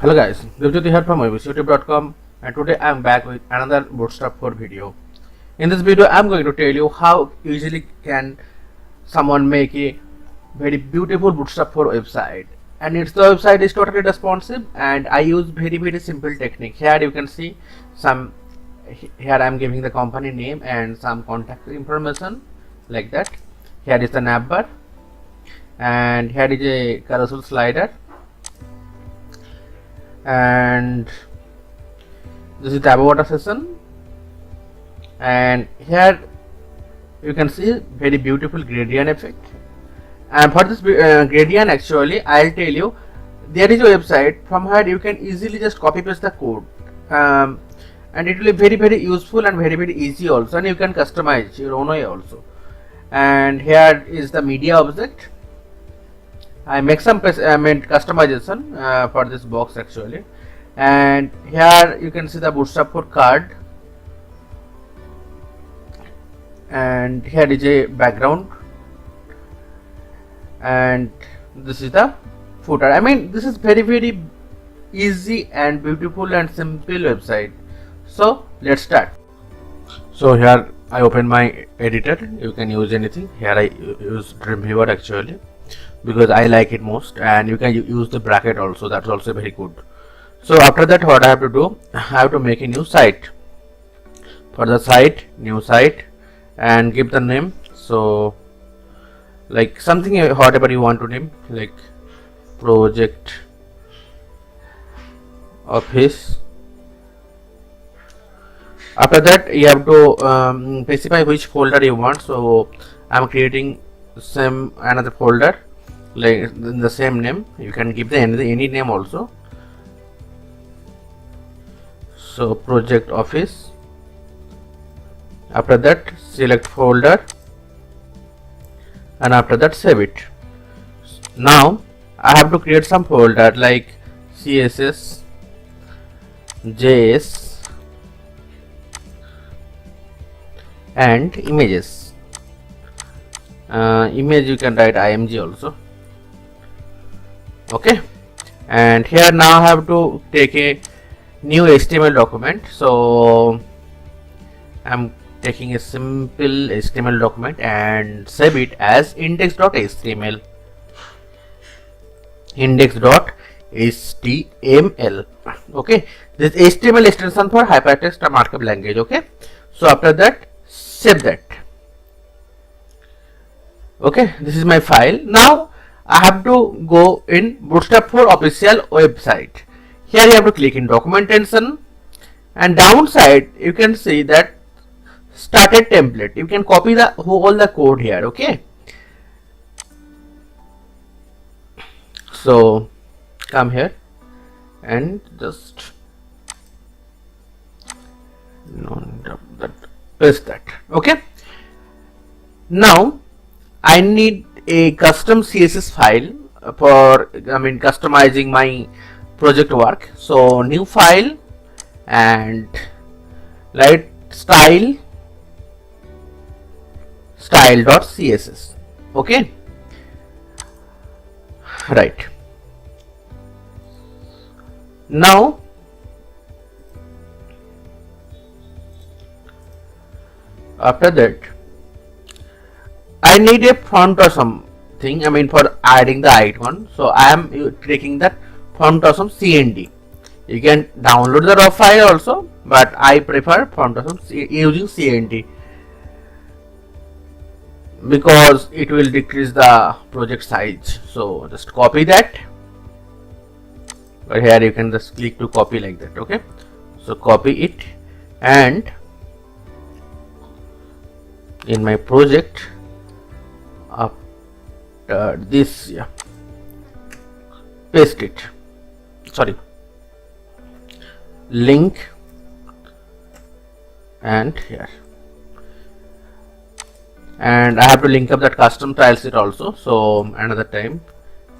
Hello guys, Devjyoti here from youtube.com, and today I am back with another Bootstrap 4 video. In this video I am going to tell you how easily can someone make a very beautiful Bootstrap 4 website, and the website is totally responsive, and I use very simple technique. Here you can see here I am giving the company name and some contact information like that. Here is the navbar, and here is a carousel slider, and this is the about a session, and here you can see very beautiful gradient effect. And for this gradient, actually I'll tell you, there is a website from where you can easily just copy paste the code, and it will be very useful and very easy also, and you can customize your own way also. And here is the media object. I make some customization for this box actually, and here you can see the Bootstrap 4 card, and here is a background, and this is the footer. I mean, this is very easy and beautiful and simple website. So let's start. So here I open my editor. You can use anything. Here I use Dreamweaver actually, because I like it most, and you can use the bracket also, that's also very good. So after that, what I have to do, I have to make a new site. For the site, new site, and give the name, so like something whatever you want to name, like project office. After that, you have to specify which folder you want. So I'm creating another folder like in the same name. You can give the any name also. So project office. After that, select folder, and after that save it. Now I have to create some folder like CSS, JS, and images. Image you can write img also. Okay, and here now I have to take a new HTML document. So I'm taking a simple HTML document and save it as index.html. Index.html. Okay, this HTML extension for hypertext or markup language. Okay, so after that, save that. Okay, this is my file. Now I have to go in Bootstrap 4 official website. Here you have to click in documentation, and downside you can see that started template. You can copy the whole code here. Okay, so come here and just paste that. Okay, now I need a custom CSS file for customizing my project work. So new file, and write style.css. okay, right. Now after that, I need a font or something, for adding the icon. So I am taking that font awesome CND. You can download the raw file also, but I prefer font awesome using CND because it will decrease the project size. So just copy that, but here you can just click to copy like that. Okay, so copy it, and in my project after this, paste it. Sorry, link, and here, and I have to link up that custom tile sheet also. So another time,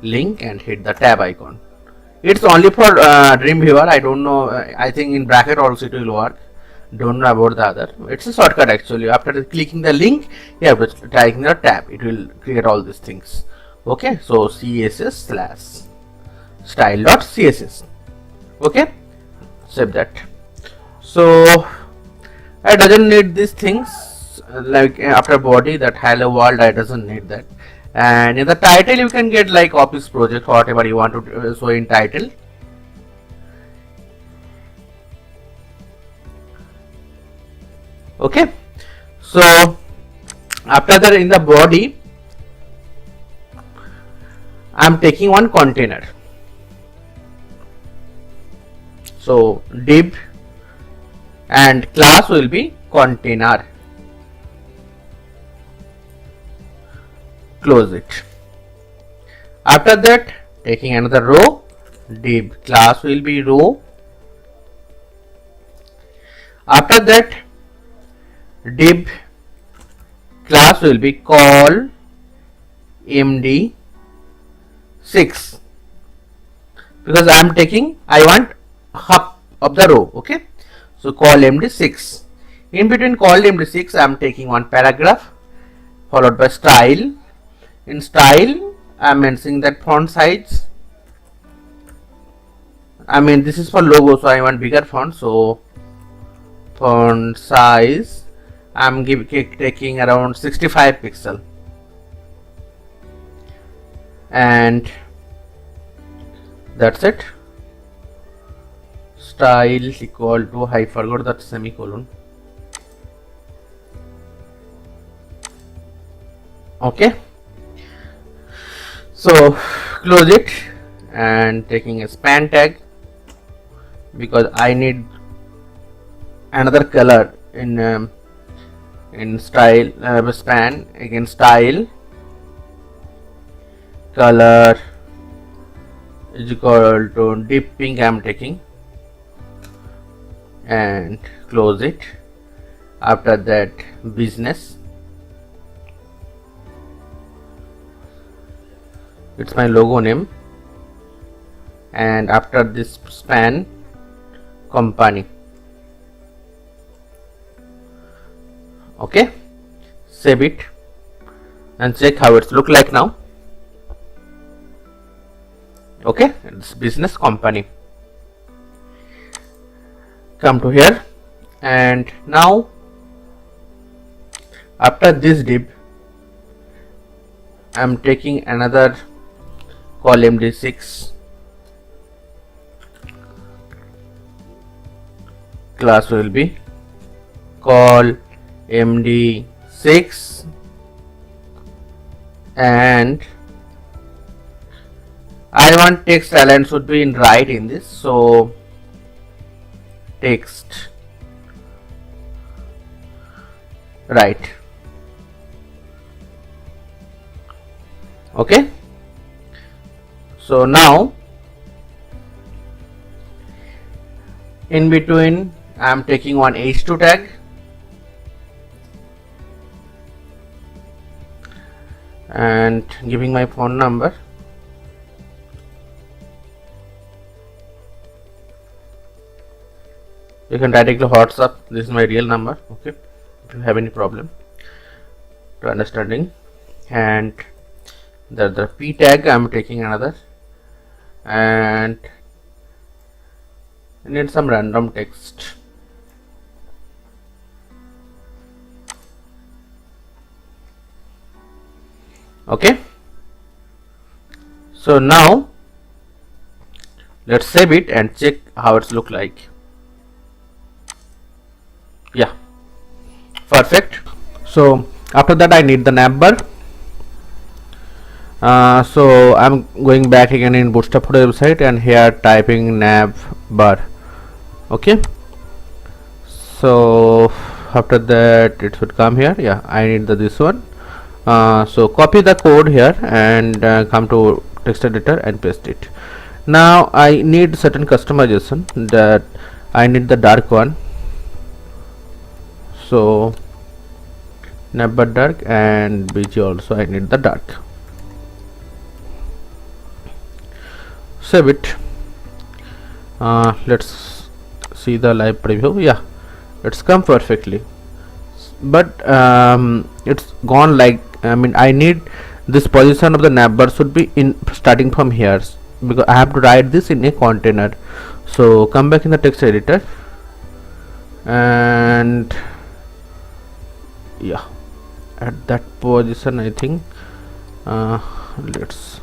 link and hit the tab icon. It's only for Dreamweaver. I don't know. I think in bracket also it will work. Don't know about the other. It's a shortcut actually. After clicking the link, you have to type the tab. It will create all these things. Okay, so CSS/style.css. Okay, save that. So I doesn't need these things like after body, that hello world, I doesn't need that. And in the title you can get like office project, whatever you want to show in title. Okay, so after that in the body I am taking one container. So div and class will be container. Close it. After that, taking another row, div class will be row. After that, div class will be call md6, because I want half of the row. Okay, so call md6. In between call md6 I am taking one paragraph followed by style. In style I am mentioning that font size, I mean this is for logo, so I want bigger font, so font size I am taking around 65 pixel, and that's it. Style equal to, I forgot that semicolon. Okay, so close it and taking a span tag, because I need another color in style span. Again style color is equal to deep pink I am taking, and close it. After that business, it's my logo name, and after this span company. Okay, save it and check how it's look like now. Okay, it's business company. Come to here, and now after this div I am taking another call md6, class will be call md6, and I want text align should be in right in this, so text right. Okay, so now in between I am taking one h2 tag, and giving my phone number. You can directly WhatsApp, this is my real number. Okay, if you have any problem to understanding. And the p tag I am taking another, and I need some random text. Okay, so now let's save it and check how it's look like. Yeah, perfect. So after that I need the nav bar. So I'm going back again in Bootstrap website, and here typing nav bar. Okay, so after that it should come here. Yeah, I need this one. So copy the code here and come to text editor and paste it. Now I need certain customization, that I need the dark one. So navbar dark, and bg also I need the dark. Save it. Let's see the live preview. Yeah, it's come perfectly, but it's gone like, I mean I need this position of the navbar should be in starting from here, because I have to write this in a container. So come back in the text editor, and yeah, at that position I think let's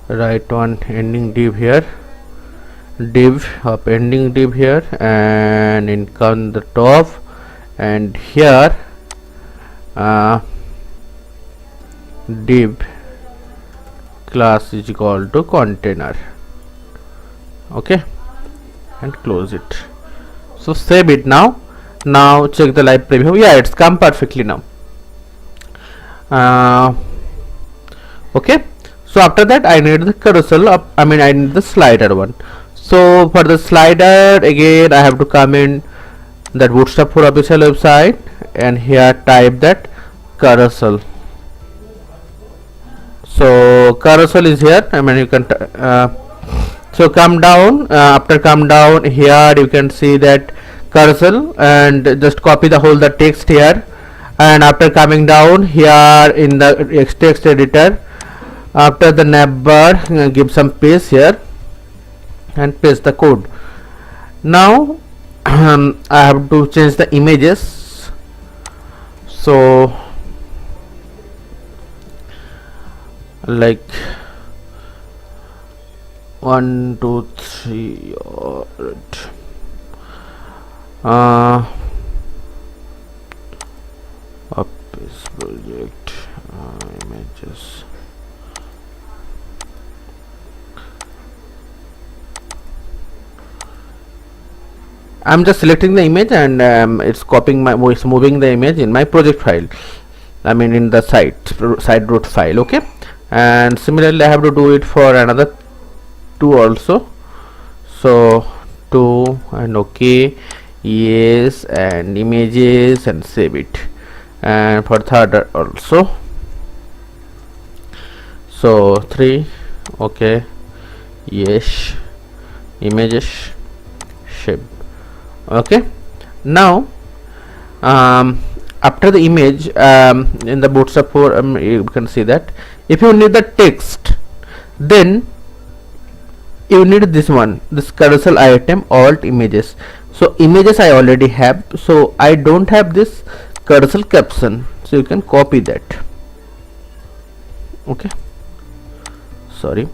write one ending div here, div of ending div here, and in on the top, and here div class is equal to container. Okay, and close it. So save it now. Now check the live preview. Yeah, it's come perfectly now. Okay, so after that I need the carousel up, I need the slider one. So for the slider, again I have to come in that Bootstrap for official website, and here type that carousel. So carousel is here. You can so come down, after come down here you can see that carousel, and just copy the whole the text here, and after coming down here in the text editor, after the navbar, give some space here and paste the code. Now I have to change the images. So like 1 2 3 office project images. I'm just selecting the image, and it's copying it's moving the image in my project file, in the site root file. Okay, and similarly I have to do it for another two also. So 2 and okay, yes, and images, and save it, and for third also. So 3, okay, yes, images, shape. Okay, now after the image, in the Bootstrap 4, you can see that if you need the text, then you need this one, this carousel item alt images. So images I already have, so I don't have this carousel caption, so you can copy that. Okay, sorry,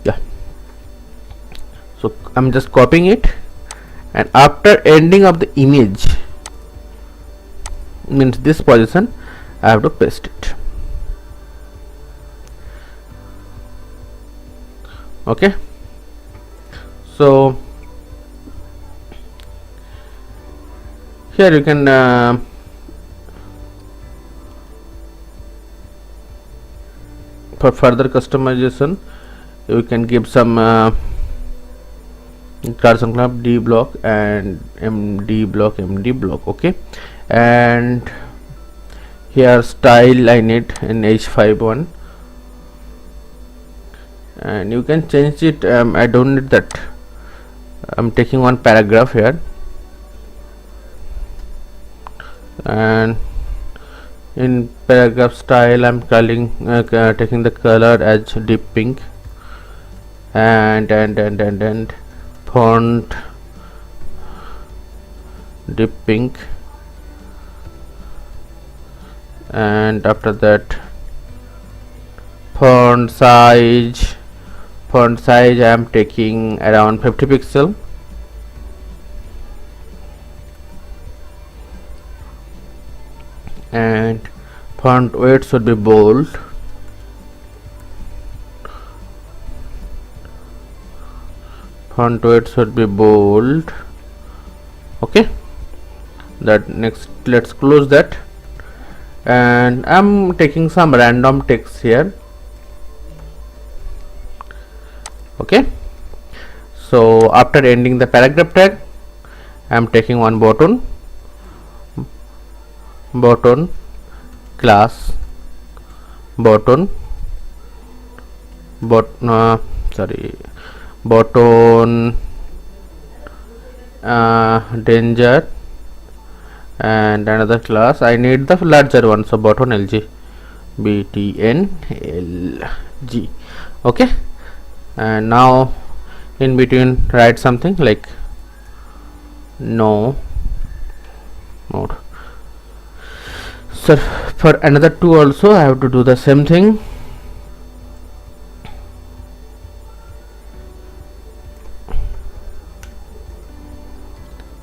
yeah, so I'm just copying it, and after ending of the image, means this position, I have to paste it. Okay, so here you can for further customization you can give some Carousel club D block and MD block. Okay, and here style I need in H5 one, and you can change it. I don't need that. I'm taking one paragraph here, and in paragraph style I'm calling taking the color as deep pink, and font deep pink, and after that font size I am taking around 50 pixel, and font weight should be bold, okay, that next let's close that, and I'm taking some random text here. Okay, so after ending the paragraph tag, I'm taking one button class button danger, and another class I need the larger one, so button LG BTN LG. Okay, and now in between write something like no mode. So for another two also I have to do the same thing.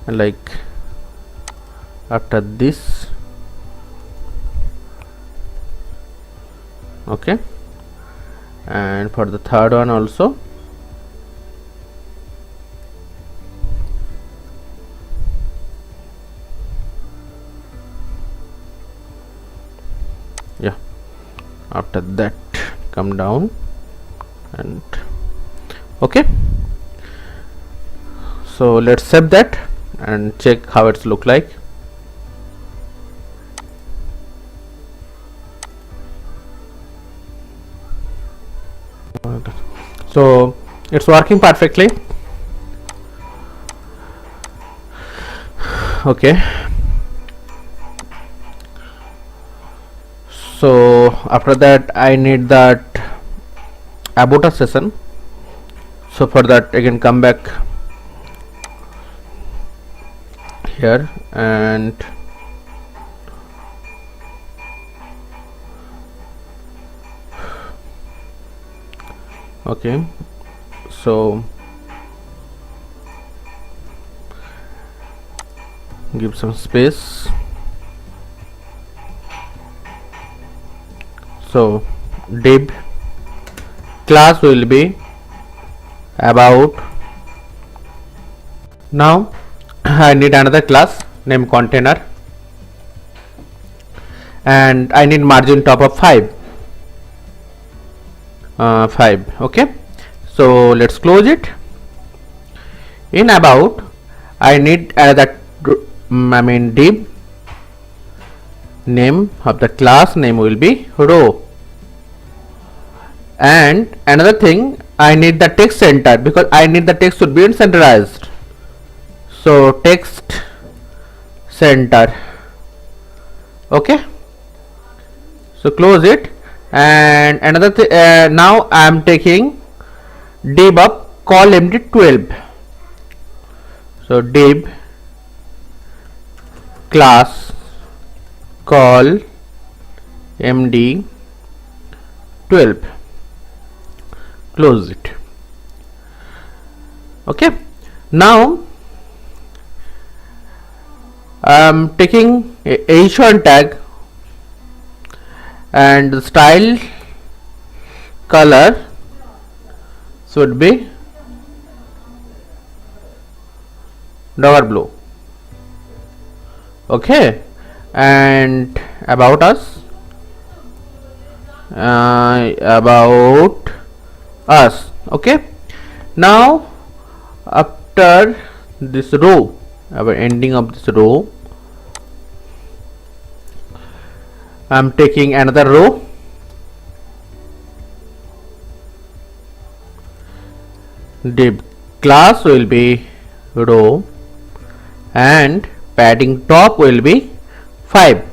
Like after this, okay, and for the third one also. Yeah, after that come down and okay. So let's save that and check how it's look like. So it's working perfectly. Okay, so after that I need that about a session. So for that again come back here and okay, so give some space. So div class will be about. Now I need another class name container and I need margin top of 5. Okay, so let's close it. In about I need another div name of the class name will be row, and another thing I need the text center because I need the text should be centralized. So text center, okay, so close it. And another now I am taking div of call md12. So div class call md12, close it. Okay, now I am taking a h1 tag and the style color should be dark blue. Okay, and about us, okay. Now after this row, our ending of this row, I am taking another row div class will be row and padding top will be 5.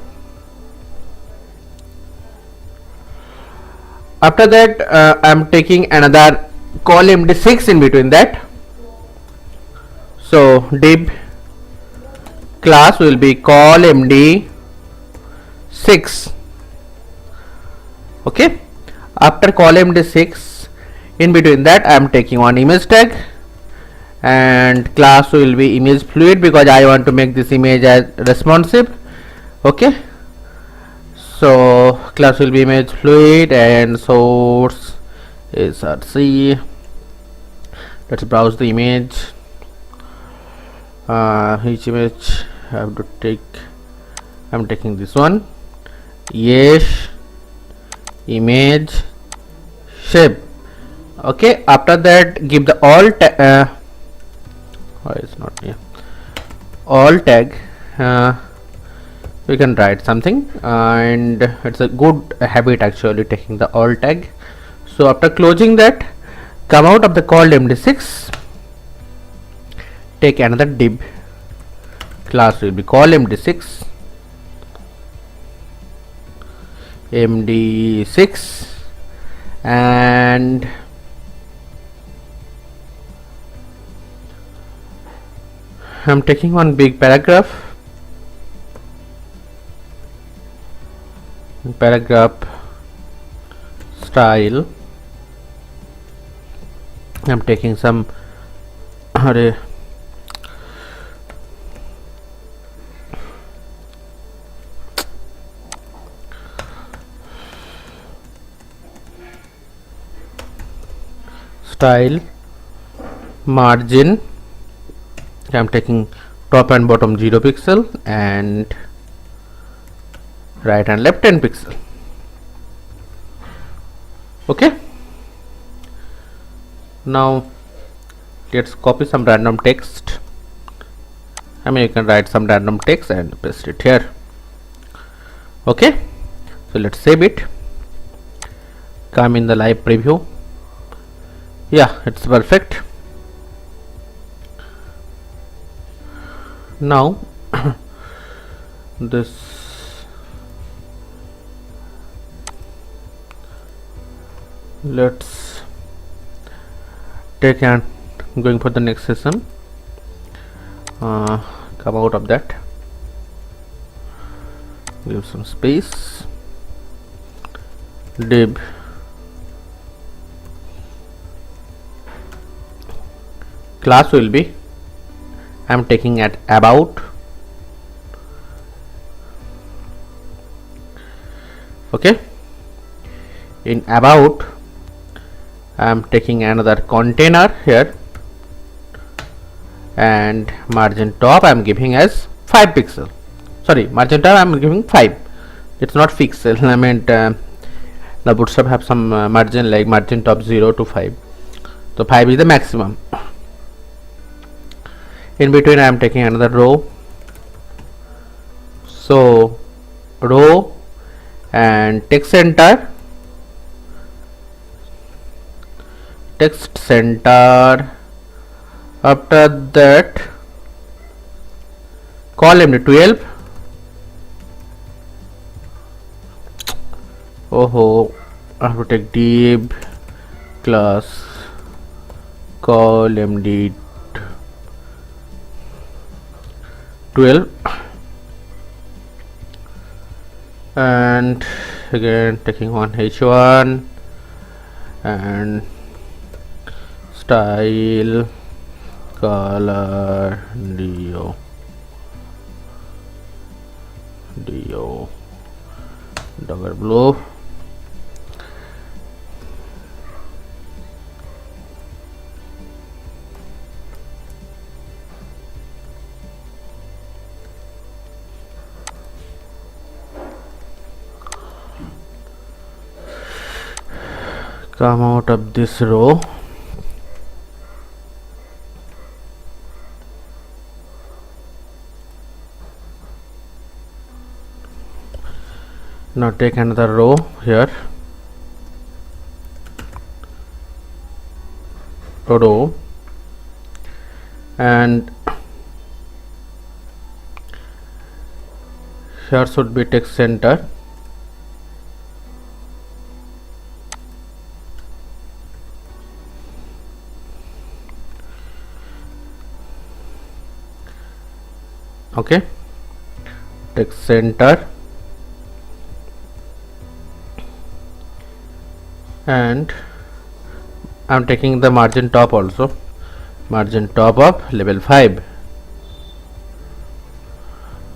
After that I am taking another call md6 in between that. So div class will be call md6. Okay, after call md6 in between that I am taking one image tag and class will be image fluid because I want to make this image as responsive. Okay, so class will be image fluid and source is src. Let's browse the image. Each image I have to take. I'm taking this one. Yes, image shape. Okay, after that give the all why it's not here, all tag. We can write something and it's a good habit actually taking the all tag. So after closing that, come out of the called md6, take another div class will be call md6 and I'm taking one big paragraph, style. I'm taking some array style, margin. I'm taking top and bottom 0 pixel and right and left 10 pixel. Okay, now let's copy some random text. I mean, you can write some random text and paste it here. Okay, so let's save it. Come in the live preview. Yeah, it's perfect. Now this let's take and going for the next session. Come out of that, give some space, div class will be, I'm taking at about. Okay, in about I'm taking another container here, and margin top I'm giving as 5 pixel. Sorry, margin top I'm giving 5. It's not pixel. I meant the Bootstrap have some margin like margin top 0 to 5. So 5 is the maximum. In between I am taking another row. So row and text center. Text center. After that, column 12. Oh, I have to take div class column 12, and again taking one h1 and style color dio dogger blue. Come out of this row. Now take another row here, row, and here should be text center. Okay, text center, and I'm taking the margin top also, margin top of level 5.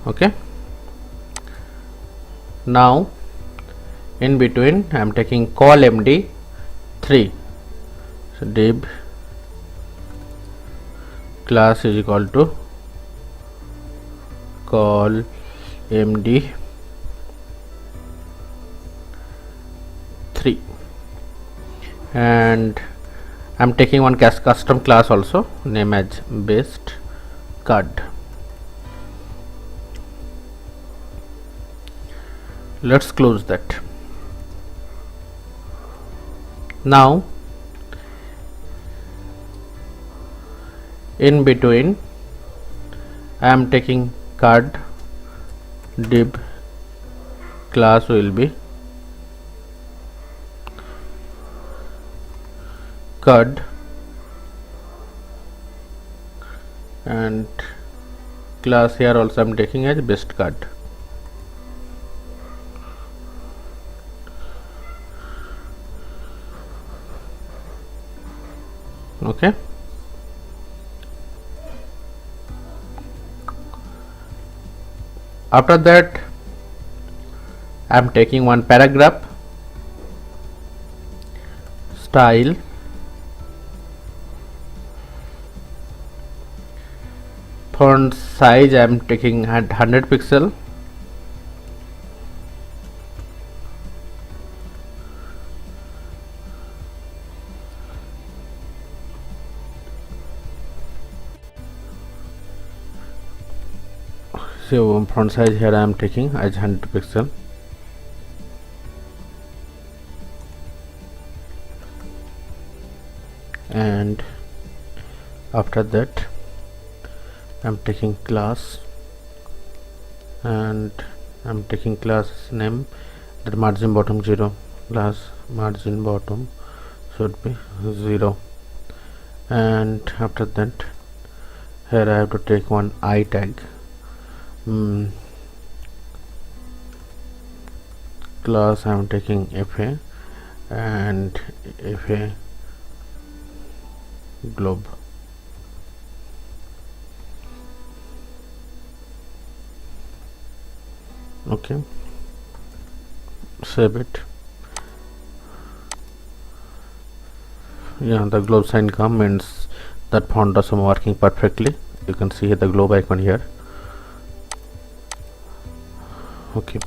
Okay, now in between I'm taking col md3. So div class is equal to call md3, and I'm taking one custom class also, name as best card. Let's close that. Now in between I am taking card, div class will be card, and class here also I'm taking as best card. Okay, after that I'm taking one paragraph, style, font size I'm taking 100 pixel, so font size here I am taking as 100 pixel, and after that I'm taking class, and I'm taking class name, that margin bottom 0, class margin bottom should be 0, and after that here I have to take one I tag, class I am taking FA and FA globe. Okay, save it. Yeah, the globe sign come means that font is working perfectly. You can see the globe icon here. Okay,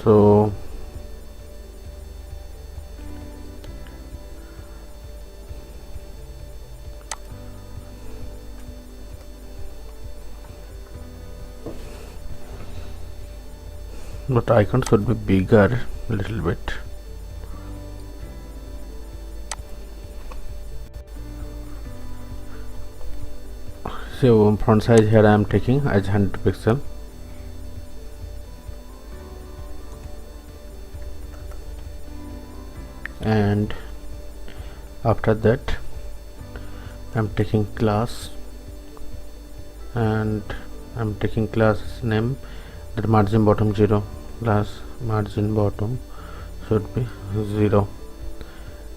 so but icon should be bigger a little bit. So font size here I am taking as 100 pixel, and after that I'm taking class, and I'm taking class name, that margin bottom 0, class margin bottom should be 0,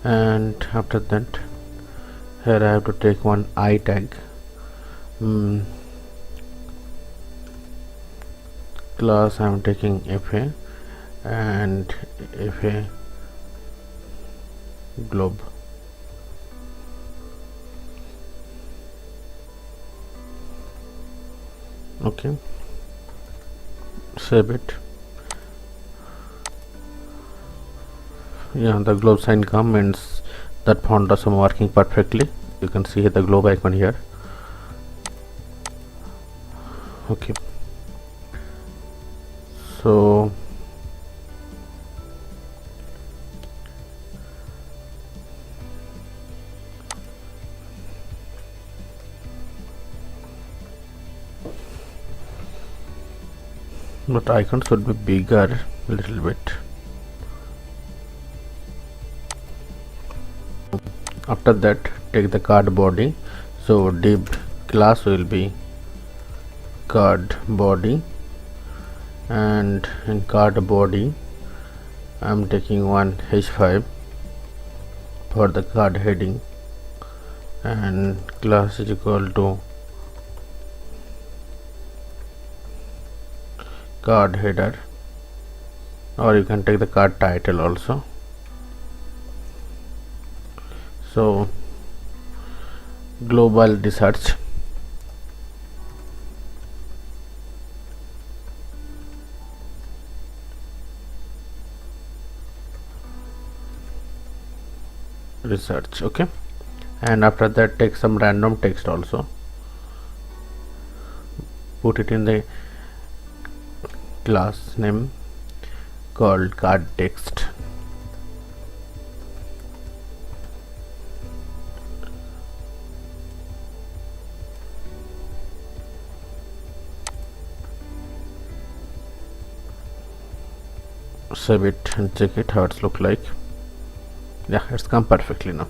and after that here I have to take one I tag, class I am taking FA and FA globe. Okay, save it. Yeah, the globe sign come means that font is working perfectly. You can see the globe icon here. Okay, so but icon should be bigger a little bit. After that take the card body, so div class will be card body, and in card body I'm taking one h5 for the card heading, and class is equal to card header, or you can take the card title also. So global research, okay, and after that take some random text also, put it in the class name called card text, save it and check it how it's look like. Yeah, it's come perfectly now.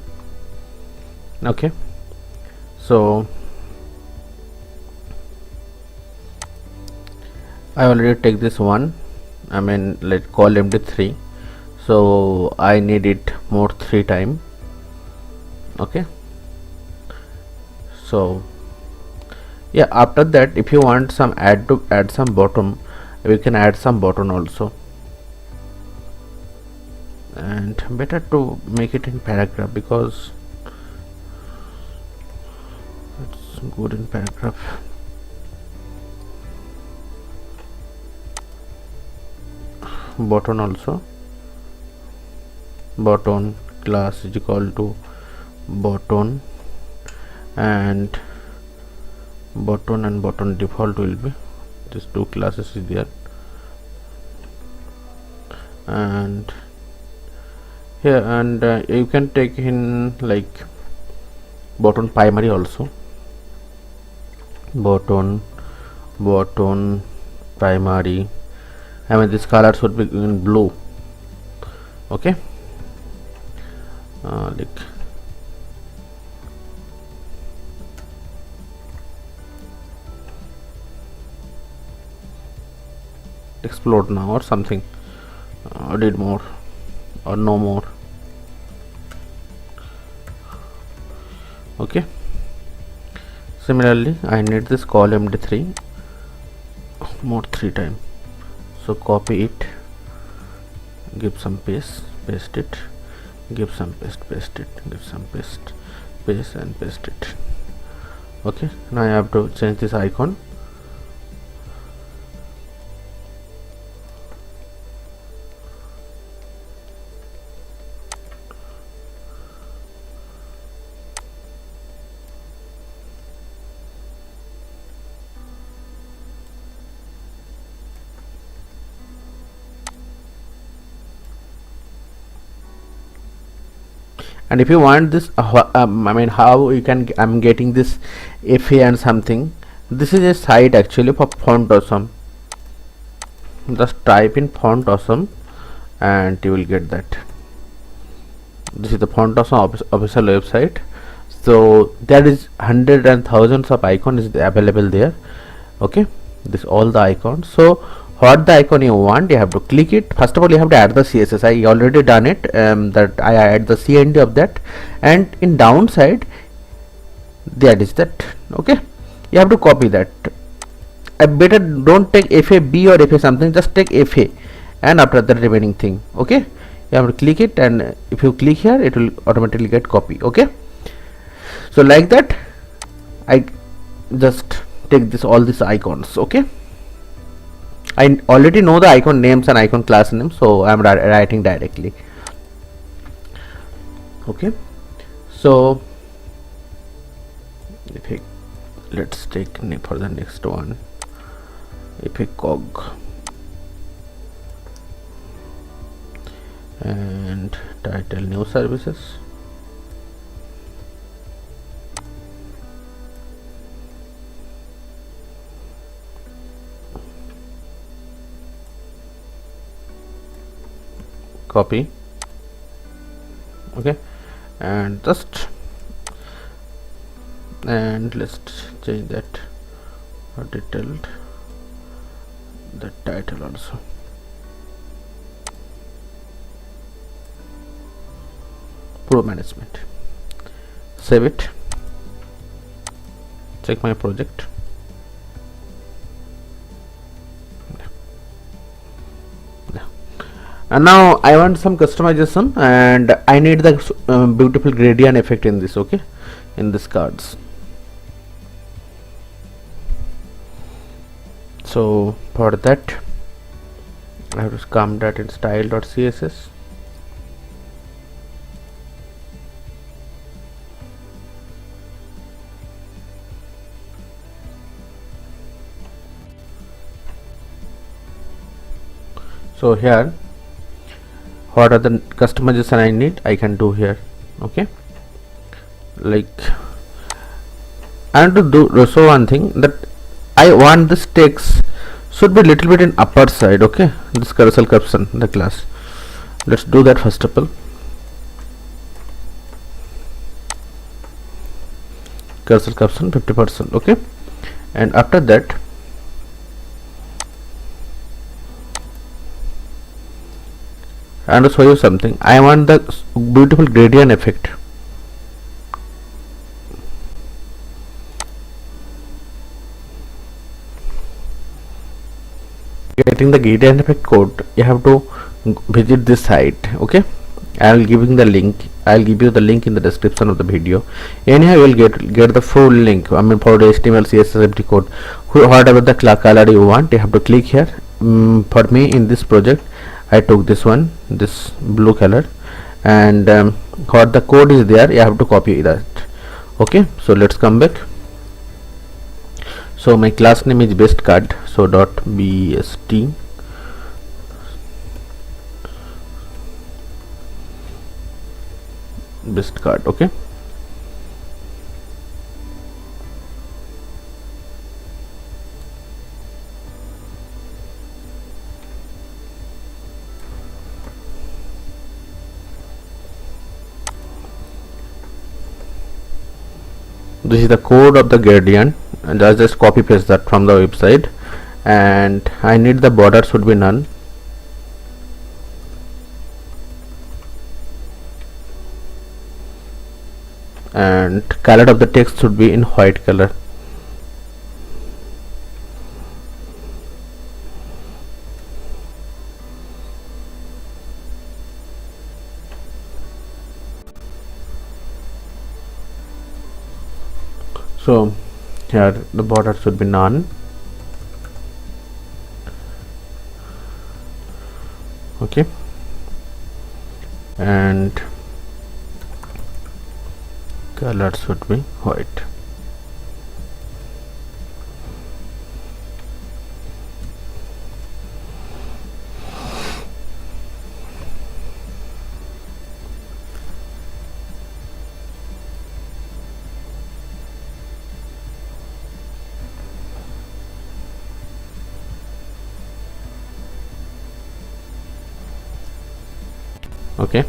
Okay, so I already take this one, I mean let's call MD3, so I need it more 3 time. Okay, so yeah, after that if you want some add some bottom, we can add some button also, and better to make it in paragraph because it's good in paragraph. Button also, button class is equal to button, and button default will be these 2 classes is there, and here, and you can take in like button primary also, button primary, I mean this color should be in blue. Okay, like explode now or something, did more or no more. Okay, similarly I need this column MD3 more 3 times, so copy it, give some paste it, give some paste it, give some paste and paste it. Okay, now I have to change this icon. And if you want this I mean how you can I'm getting this FA and something, this is a site actually for font awesome. Just type in font awesome and you will get that. This is the font awesome official website, so there is hundreds and thousands of icons available there. Okay, this all the icons. So what the icon you want, you have to click it. First of all you have to add the CSS. I already done it, that I add the CND of that, and in downside that is that. Okay, you have to copy that. I better don't take FAB or FA something, just take FA and after the remaining thing. Okay, you have to click it, and if you click here it will automatically get copy. Okay, so like that I just take this all these icons. Okay, I already know the icon names and icon class names, so I'm writing directly. Okay, so if I, let's take for the next one, if I cog and title new services, copy. Okay, and just and let's change that detailed the title also. Pro management, save it, check my project. And now I want some customization, and I need the beautiful gradient effect in this. Okay, in this cards. So for that I have to come that in style.css. So here what are the customization I need, I can do here. Okay, like I want to do so one thing, that I want this text should be little bit in upper side. Okay, this carousel caption, the class, let's do that first of all. Carousel caption 50%. Okay, and after that I want to show you something. I want the beautiful gradient effect. Getting the gradient effect code, you have to visit this site. Okay, I will giving the link. I'll give you the link in the description of the video. Anyhow, you will get the full link. I mean, for the HTML, CSS, empty code, whatever the color you want, you have to click here. For me, in this project, I took this one, this blue color, and what the code is there, you have to copy that. Okay, so let's come back. So my class name is best card, so dot bst best card. Okay, this is the code of the gradient, and I just copy paste that from the website, and I need the border should be none, and color of the text should be in white color. So here the border should be none. Okay, and color should be white. Okay,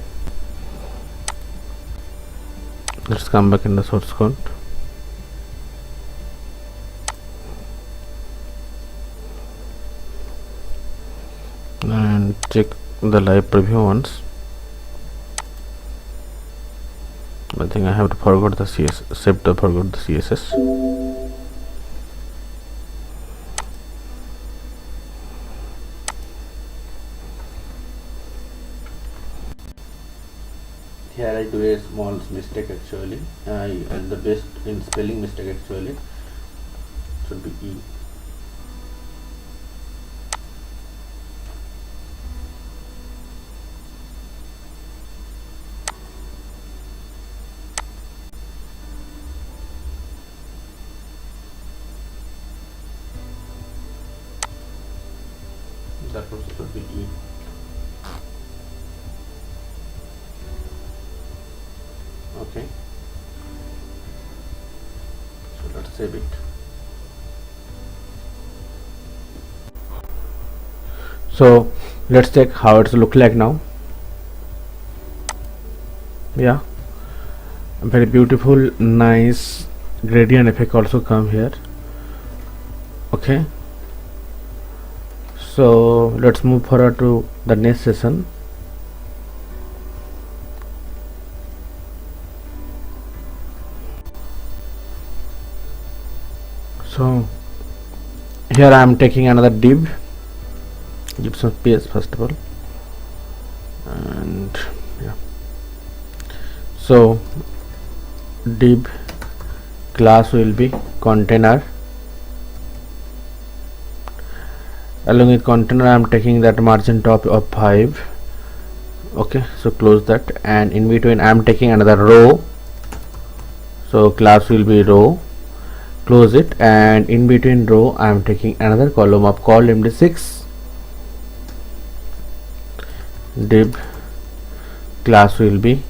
let's come back in the source code. And check the live preview once. I think I have to forget the CSS, except to forget the CSS. Here I do a small mistake actually. And the best in spelling mistake actually should be E. That was should be E. Okay, so let's save it. So let's check how it's look like now. Yeah, very beautiful, nice gradient effect also come here. Okay, so let's move forward to the next session. So here I am taking another div, give some space first of all, and yeah, so div class will be container. Along with container I am taking that margin top of 5. Okay, so close that, and in between I am taking another row, so class will be row, close it, and in between row I am taking another column of call md6, div class will be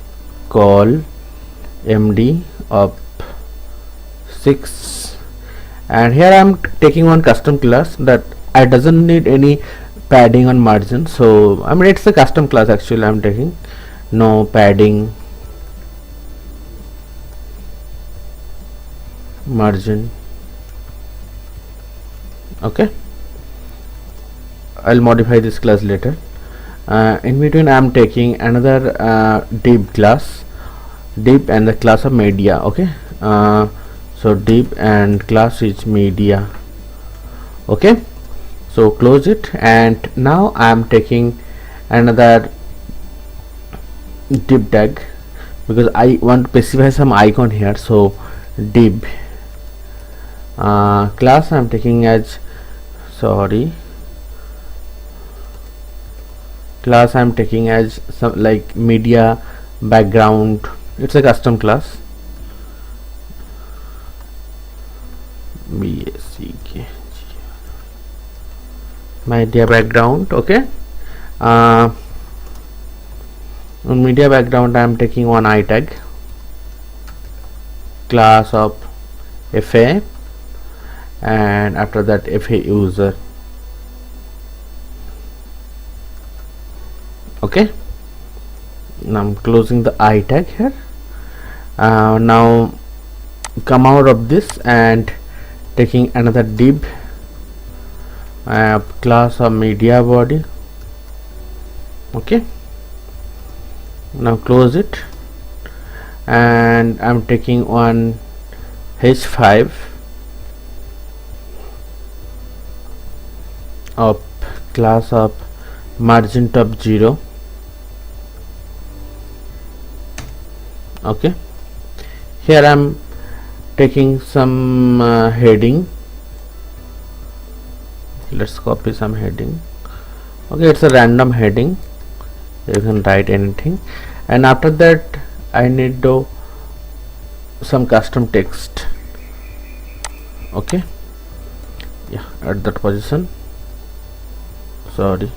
call md of 6, and here I am taking one custom class that I doesn't need any padding on margin, so I mean it's a custom class actually. I am taking no padding margin. Okay, I'll modify this class later. In between I am taking another div class, div and the class of media. Okay, so div and class is media. Okay, so close it, and now I am taking another div tag because I want to specify some icon here. So div class I am taking as, class I am taking as some like media background. It's a custom class, BACK media background. Okay, on media background I am taking one I tag, class of FA, and after that FA user. Okay, now I'm closing the I tag here. Now come out of this and taking another div, class of media body. Okay, now close it, and I'm taking one h5 of class of margin top 0. Okay, here I'm taking some heading. Let's copy some heading. Okay, it's a random heading, you can write anything, and after that I need to some custom text. Okay, yeah, at that position. Sorry,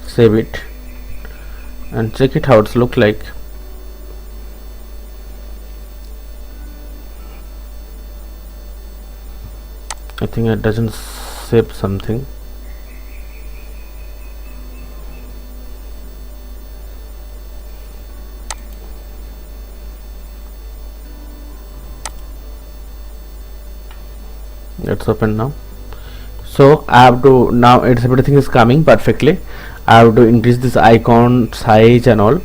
save it and check it how it's look like. I think it doesn't save something. Let's open now. So I have to, now it's everything is coming perfectly. I have to increase this icon size and all,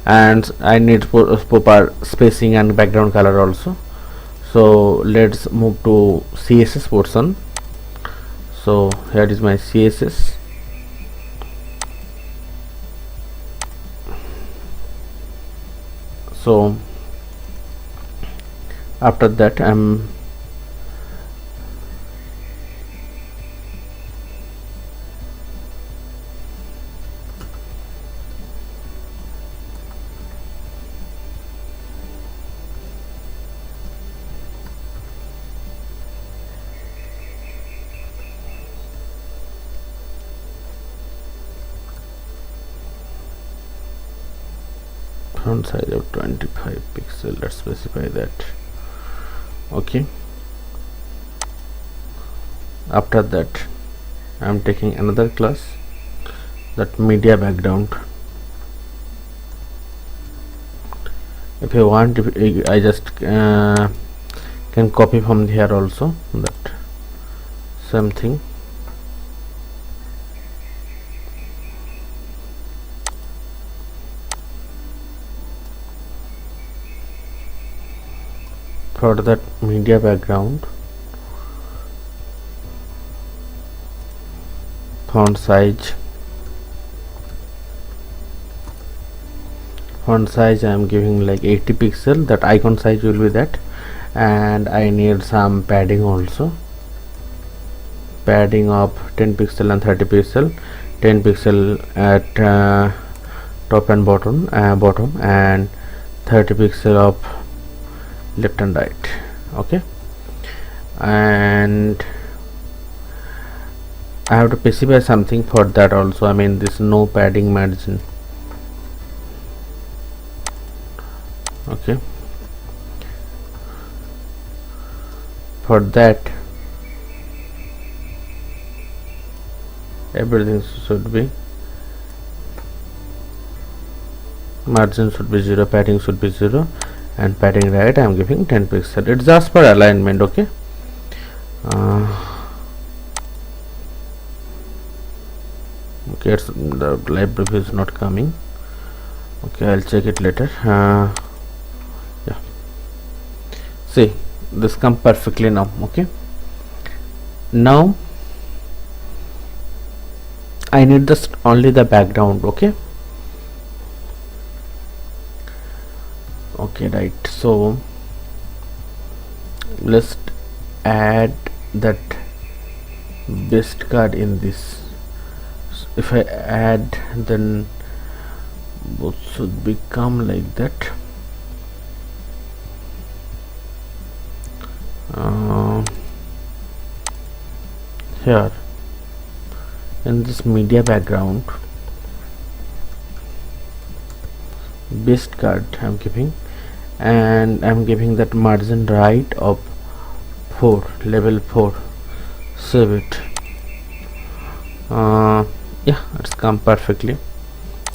and I need proper spacing and background color also. So let's move to CSS portion. So here is my CSS. So after that I'm font size of 25 pixel. Let's specify that. Okay, after that I'm taking another class, that media background. If you want, I just can copy from here also, that same thing. For that media background, font size I am giving like 80 pixel. That icon size will be that, and I need some padding also, padding of 10 pixel and 30 pixel, 10 pixel at top and bottom, and 30 pixel of left and right. Okay, and I have to specify something for that also. I mean, this no padding margin. Okay, for that everything should be, margin should be 0, padding should be 0, and padding right I am giving 10 pixel. It's just for alignment. Okay, okay, it's the live preview is not coming. Okay, I'll check it later. Yeah, see, this come perfectly now. Okay, now I need just only the background. Okay, okay, right. So let's add that best card in this. If I add, then both should become like that. Here in this media background, best card I'm giving, and I'm giving that margin right of 4, level 4. Save it. Yeah, it's come perfectly.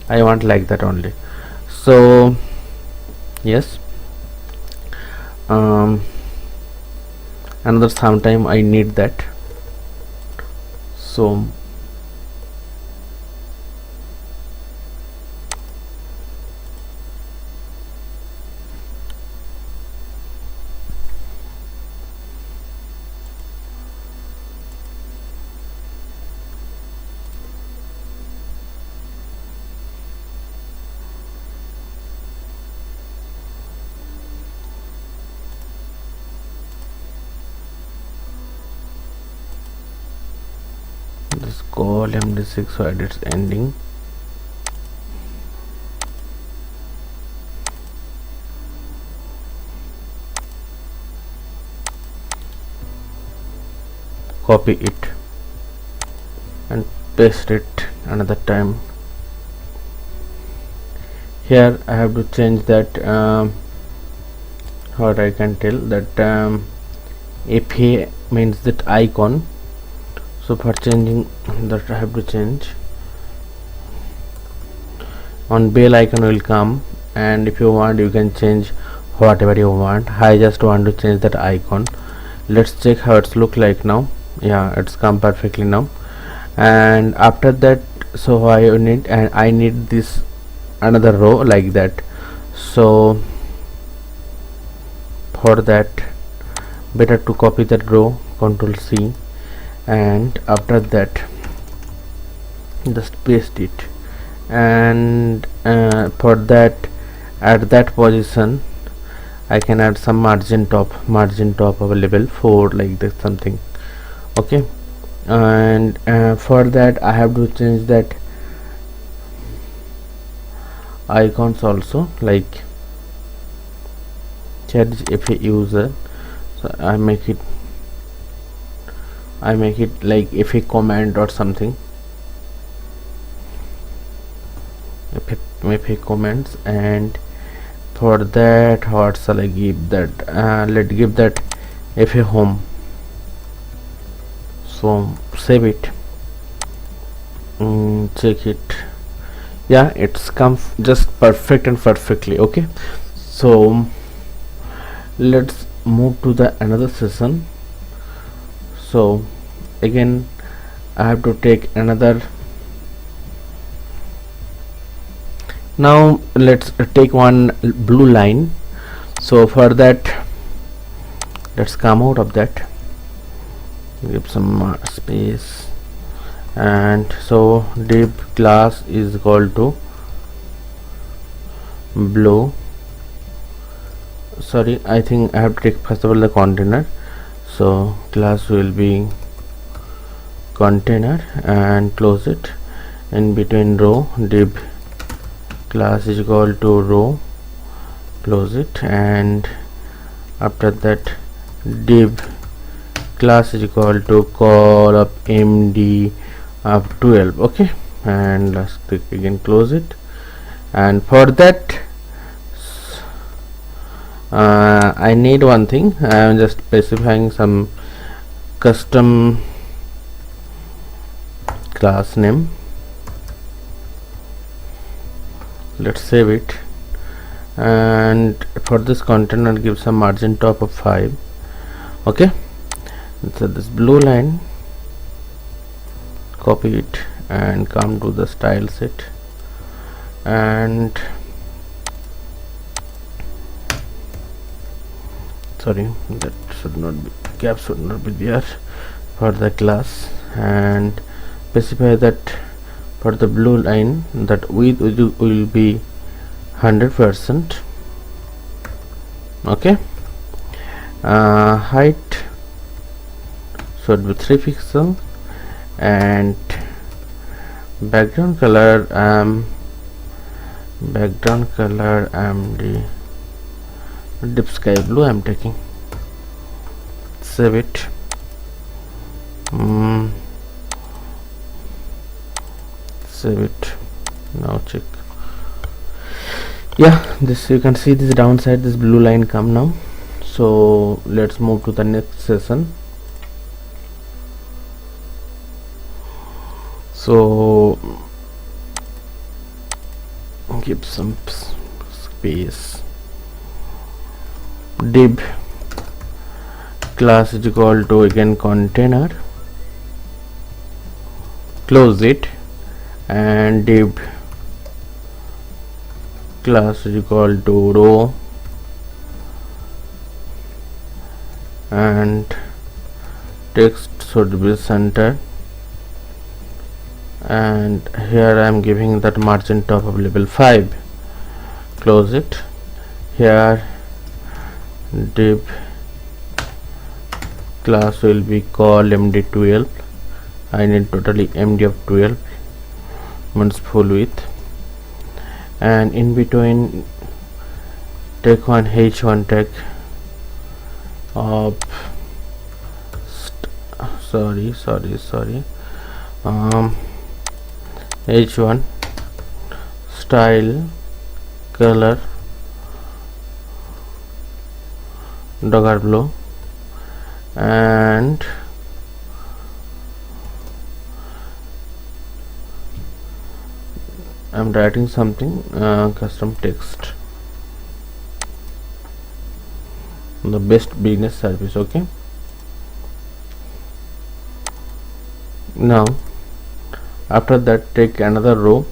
I want like that only. So yes, another sometime I need that. So this call MD6 so it's ending. Copy it and paste it another time. Here I have to change that. What I can tell that FA means that icon. So for changing that I have to change on bell icon will come, and if you want you can change whatever you want. I just want to change that icon. Let's check how it's look like now. Yeah, it's come perfectly now. And after that, so I need this another row like that. So for that, better to copy that row, Ctrl C, and after that just paste it, and for that at that position I can add some margin top of a level 4 like this something. Okay, and for that I have to change that icons also, like change if a user. So I make it like if a comment or something, if a comments, and for that what shall I give that, let's give that if a home. So save it, check it. Yeah, it's come just perfect and perfectly. Okay, so let's move to the another session. So again I have to take another. Now let's take one blue line. So for that, let's come out of that, give some space, and so div class is equal to blue. Sorry, I think I have to take first of all the container. So class will be container and close it. In between row, div class is equal to row, close it, and after that div class is equal to call of md of 12. Okay, and let's click again, close it. And for that I need one thing. I am just specifying some custom class name. Let's save it, and for this content I'll give some margin top of 5. Okay, so this blue line, copy it and come to the style set, and sorry, that should not be, cap should not be there for the class, and specify that for the blue line that width will be 100%. okay, height should be 3 pixels, and background color the deep sky blue I'm taking. Save it. Save it. Now check. Yeah, this you can see this downside, this blue line come now. So let's move to the next session. So give some space. Div class is equal to again container, close it, and div class is equal to row, and text should be center, and here I am giving that margin top of level 5. Close it. Here div class will be called md12. I need totally md of 12 means full width, and in between take one h1 tag of h1 style color dark blue, and I'm writing something custom text, the best business service. Okay, now after that take another row,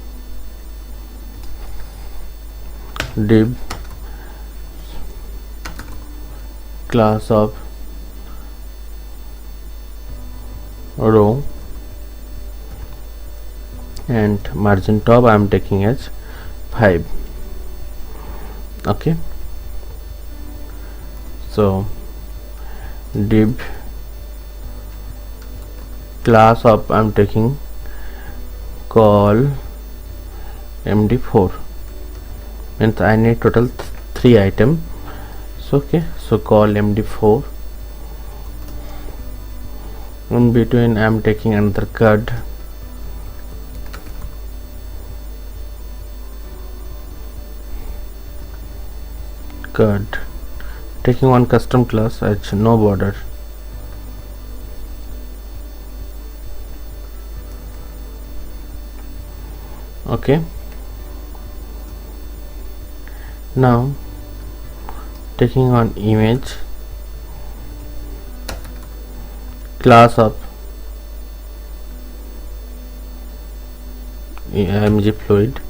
div class of row, and margin top I am taking as 5. okay, so div class of I am taking call md4, means I need total 3 item. So okay, so call md4. In between I am taking another card, taking one custom class as no border. Okay, now taking on image class of img fluid,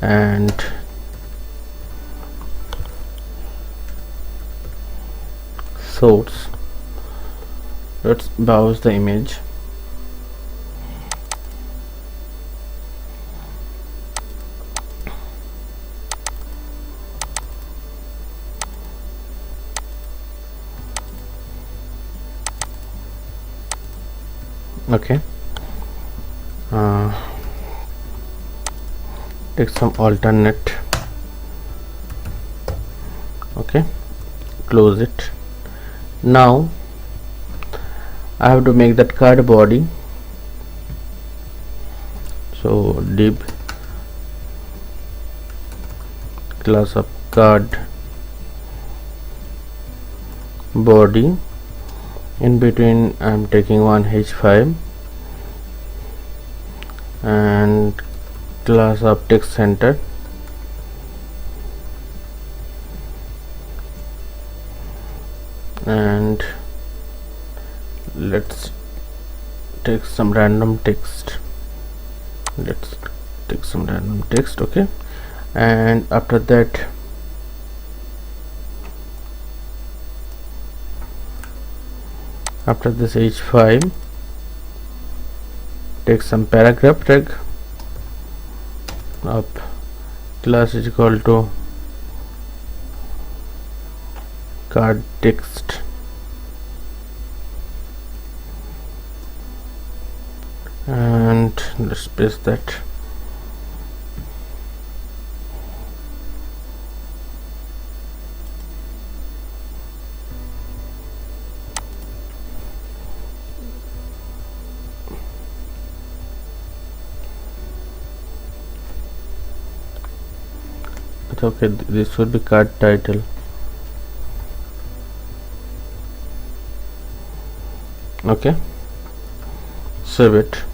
and source, let's browse the image. Okay, take some alternate. Okay, close it. Now I have to make that card body, so div class of card body, in between I am taking one h5, and class of text center, and let's take some random text. Okay, and after that after this h5 take some paragraph tag of class is equal to card text, and let's paste that. Okay, this should be card title. Okay, save it.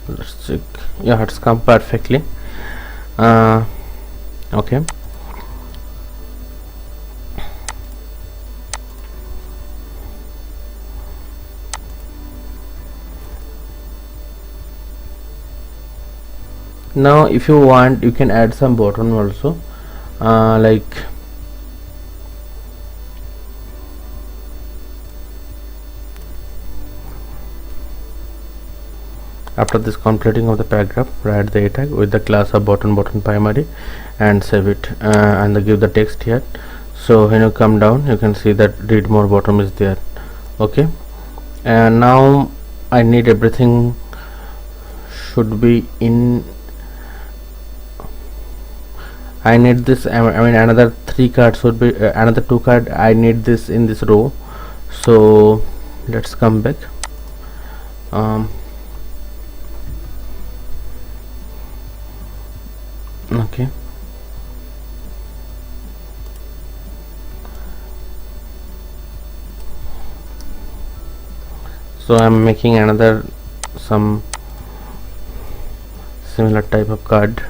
Let's check. Yeah, it's come perfectly. Okay, now if you want you can add some button also, like after this completing of the paragraph write the a tag with the class of button primary and save it, and give the text here. So when you come down you can see that read more bottom is there. Okay, and now I need everything should be in. I need this, I mean another 3 cards would be another 2 card I need this in this row. So let's come back. Okay, so I'm making another some similar type of card.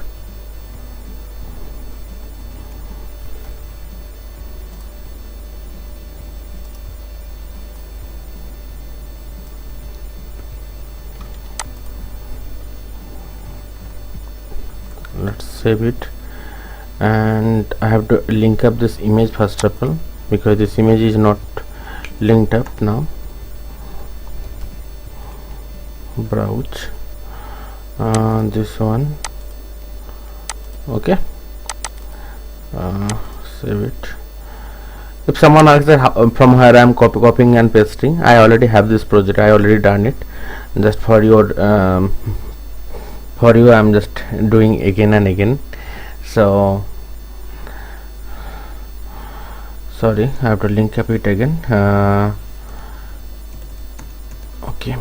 Let's save it, and I have to link up this image first of all because this image is not linked up now. Browse this one. Okay, save it. If someone asks that from where I am copying and pasting, I already have this project, I already done it. Just for your I'm just doing again and again. So sorry, I have to link up it again. Okay,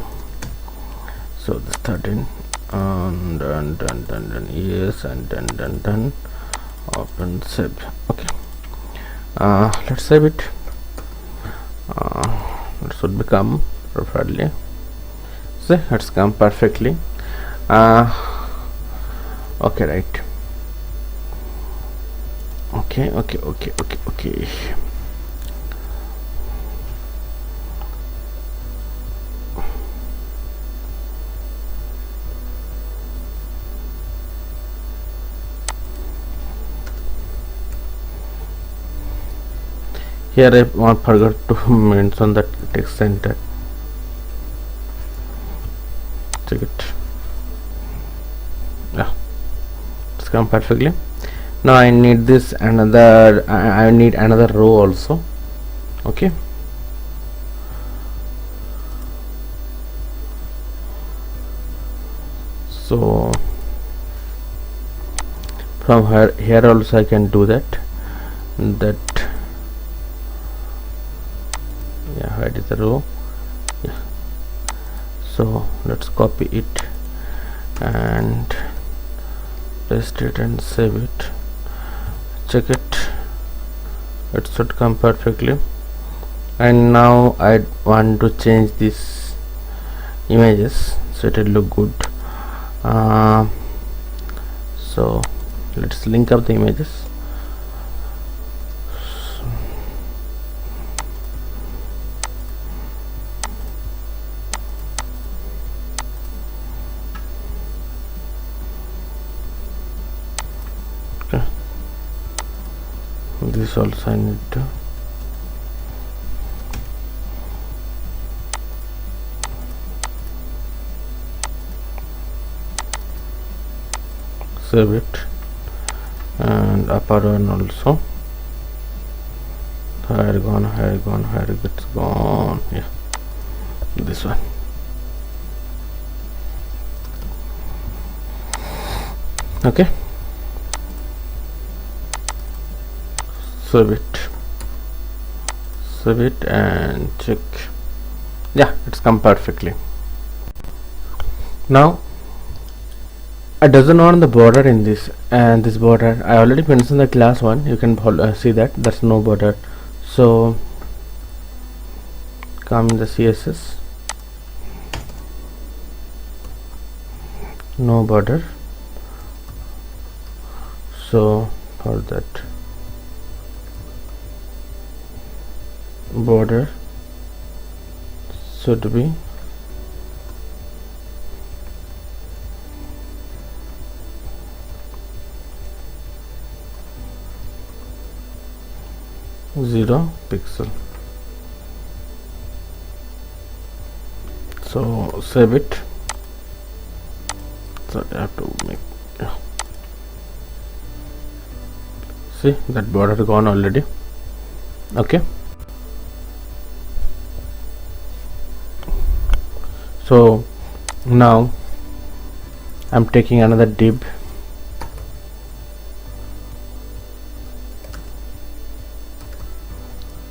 so this 13 done, yes, and done, open, save. Okay, let's save it. It should become properly. See, it's come perfectly. Okay, right. Okay. Here I forgot to mention that text center. Check it. Yeah, it's come perfectly. Now I need this another. I need another row also. Okay. So from here also I can do that. Yeah, where is the row? Yeah, so let's copy it and paste it and save it. Check it, it should come perfectly. And now I want to change these images so it will look good. So let's link up the images. Okay, this also I need to save it, and upper one also. Higher gone, higher gets gone. Yeah, this one. Okay, save it and check. Yeah, it's come perfectly. Now I doesn't want the border in this, and this border I already mentioned the class one. You can see that there's no border. So come in the CSS, no border. So for that border should be zero pixel. So save it. So I have to make, see that border gone already. Okay, so now I'm taking another div,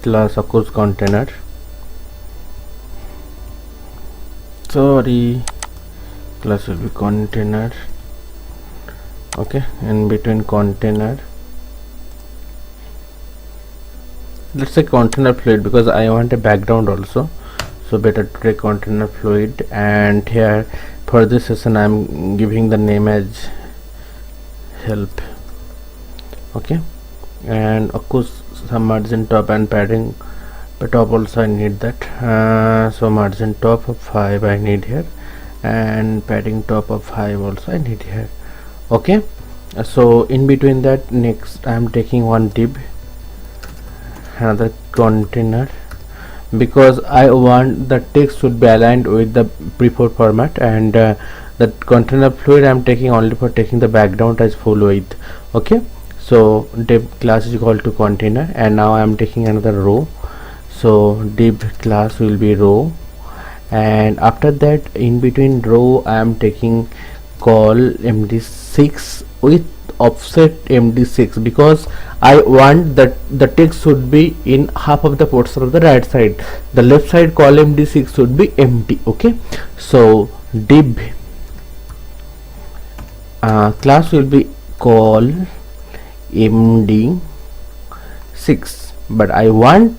class occurs container. Sorry, class will be container. Okay, in between container, let's say container fluid, because I want a background also, so better to take container fluid. And here for this session I'm giving the name as help. Okay, and of course some margin top and padding top also I need that. So margin top of 5 I need here, and padding top of 5 also I need here. Okay, so in between that, next I am taking one div, another container, because I want the text should be aligned with the preferred format, and the container fluid I am taking only for taking the background as full width. Okay, so div class is equal to container, and now I am taking another row. So div class will be row, and after that in between row I am taking call md6 with offset md6, because I want that the text should be in half of the portion of the right side. The left side call md6 should be empty. Okay, so div class will be call md6, but I want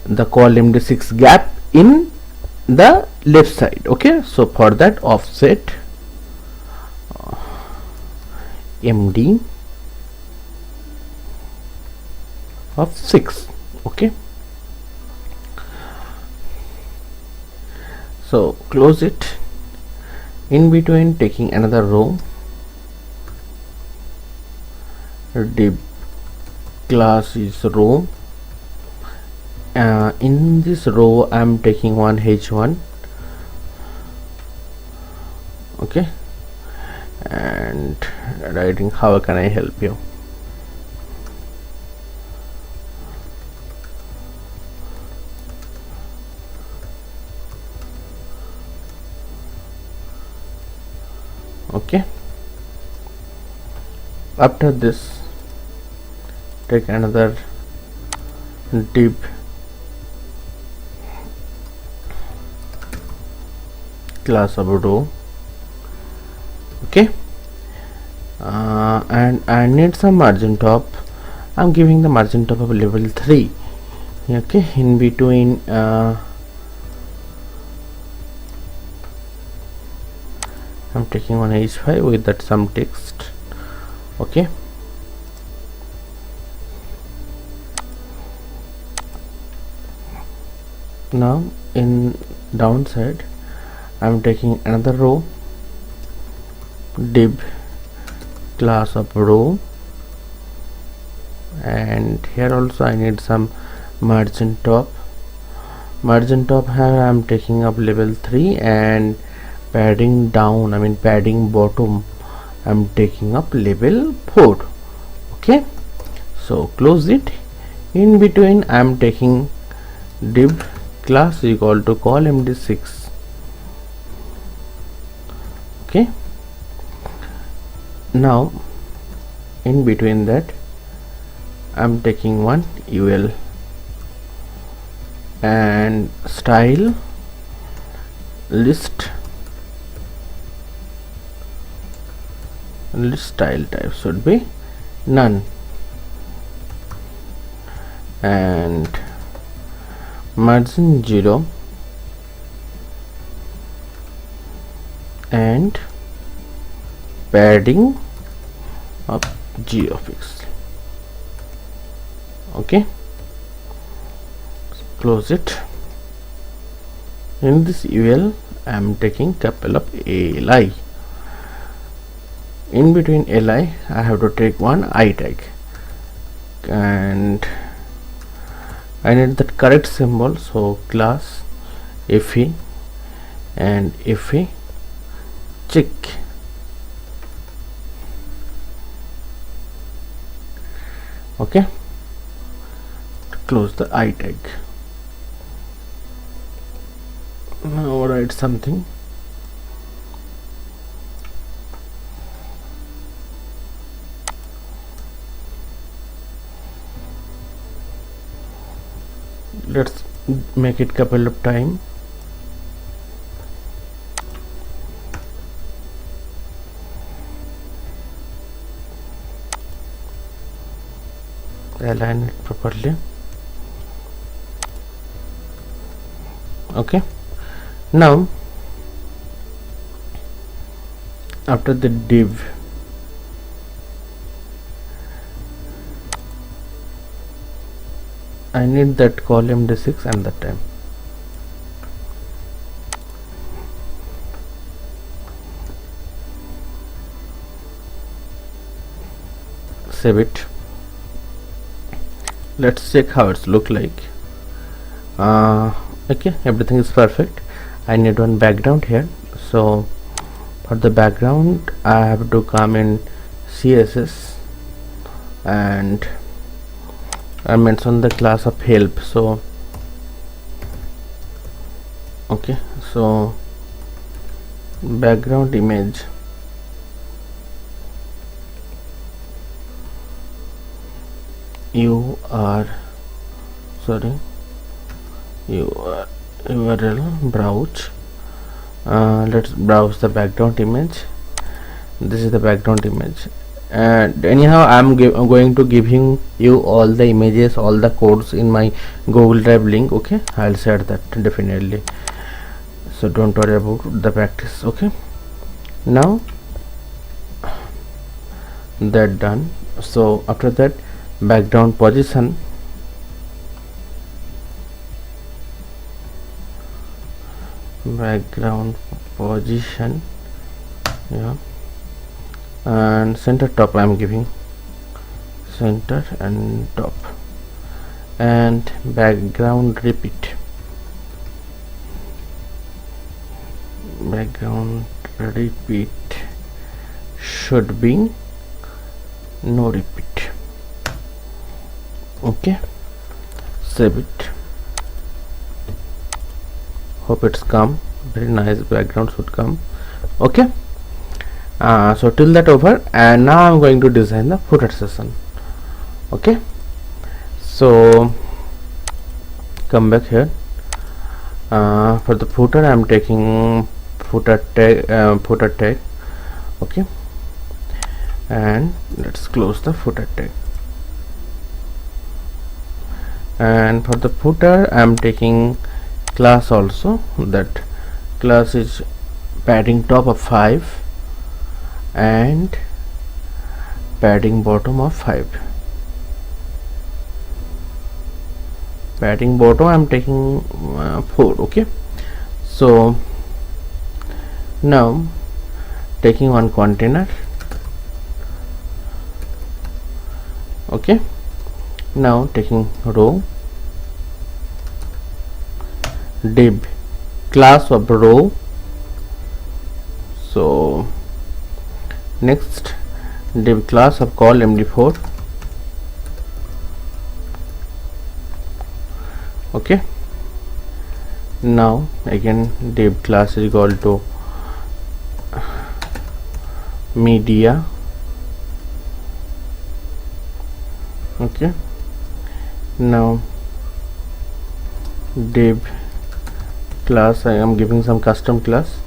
the call md6 gap in the left side. Okay, so for that offset md of 6. Okay, so close it. In between taking another row, div class is row. In this row I am taking one h1. Okay, and writing how can I help you. Okay, after this take another div class of row. Okay, and I need some margin top. I'm giving the margin top of level 3. Okay, in between I'm taking one h5 with that some text. Okay, now in downside I'm taking another row, div class of row, and here also I need some margin top. Here I'm taking up level 3, and padding down, I mean padding bottom, I'm taking up level 4. Okay, so close it. In between I'm taking div class equal to call md6. Okay, now in between that I'm taking one ul and style list style type should be none, and margin 0 and padding of 0 pixel. Okay, close it. In this ul I am taking couple of li. In between li I have to take one I tag, and I need that correct symbol, so class fe and fe check. Okay, close the I tag. Now write something. Let's make it couple of time. Align it properly. Okay, now after the div I need that column d6 and that time. Save it. Let's check how it's look like. Okay, everything is perfect. I need one background here, so for the background I have to come in CSS and I mentioned the class of help. So okay, so background image, URL browse. Let's browse the background image. This is the background image, and anyhow I'm going to giving you all the images, all the codes in my Google Drive link. Okay, I'll share that definitely, so don't worry about the practice. Okay, now that done. So after that, background position, yeah, and center top I'm giving center and top, and background repeat, should be no repeat. Okay, save it. Hope it's come. Very nice background should come. Okay, so till that over, and now I'm going to design the footer section. Okay, so come back here. For the footer I'm taking footer tag. Okay, and let's close the footer tag. And for the footer I'm taking class also. That class is padding top of 5 and padding bottom of 5. Padding bottom I'm taking 4. Okay, so now taking one container. Okay, now taking row, div class of row. So next div class of call md4. Okay, now again div class is equal to media. Okay, now div class I am giving some custom class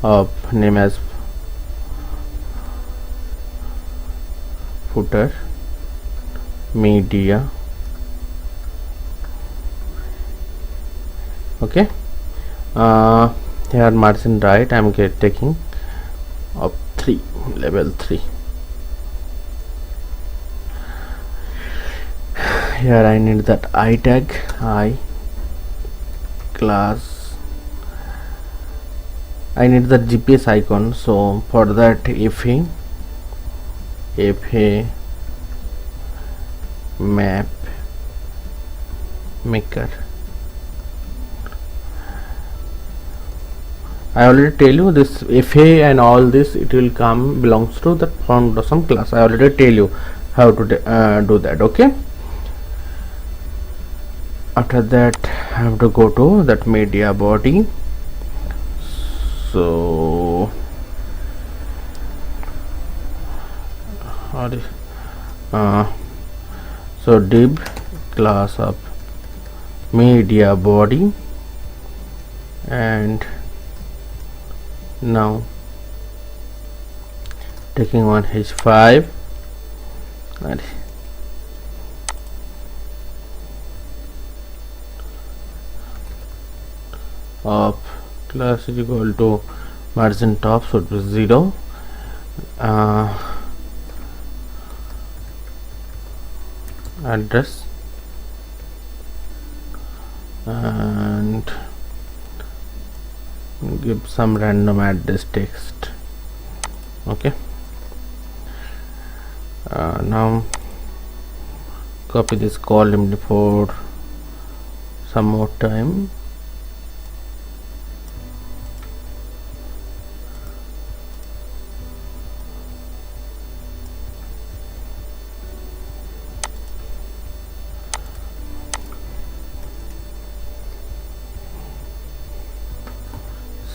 of name as footer media. Okay, here margin right I am taking of 3, level 3. Here I need that I tag, I class, I need the GPS icon. So for that fa map maker. I already tell you this fa and all this, it will come belongs to that foundation class. I already tell you how to do that. Okay, after that I have to go to that media body. So so div class of media body, and now taking one h5 and of class is equal to margin top should be 0, address, and give some random address text. Okay, now copy this column for some more time.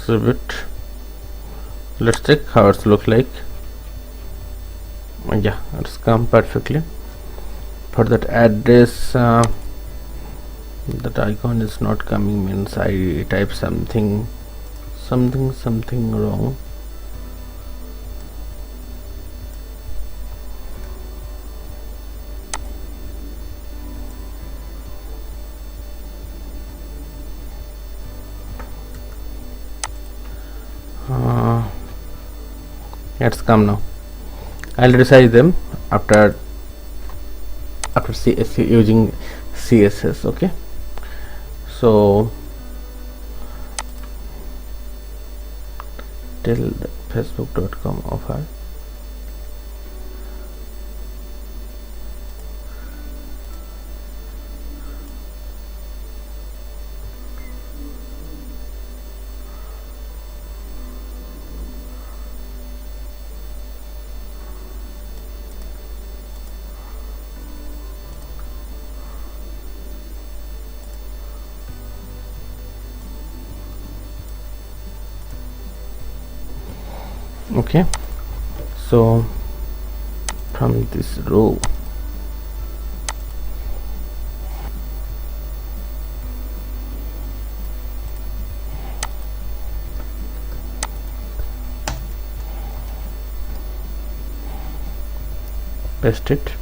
Save it. Let's check how it's look like. Yeah, it's come perfectly. For that address, that icon is not coming, means I type something wrong. It's come now. I'll resize them after using CSS. Okay, so tell the facebook.com offer. Okay, so from this row paste it,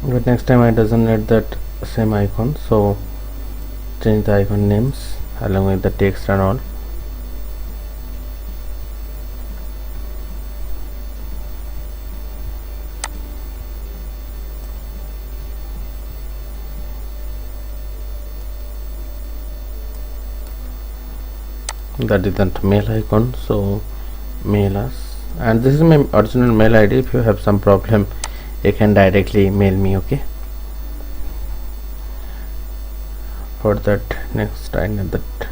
but next time I doesn't need that same icon, so change the icon names along with the text and all. that isn't mail icon, so mail us. And this is my original mail ID. If you have some problem, you can directly mail me. Okay, for that, next I need that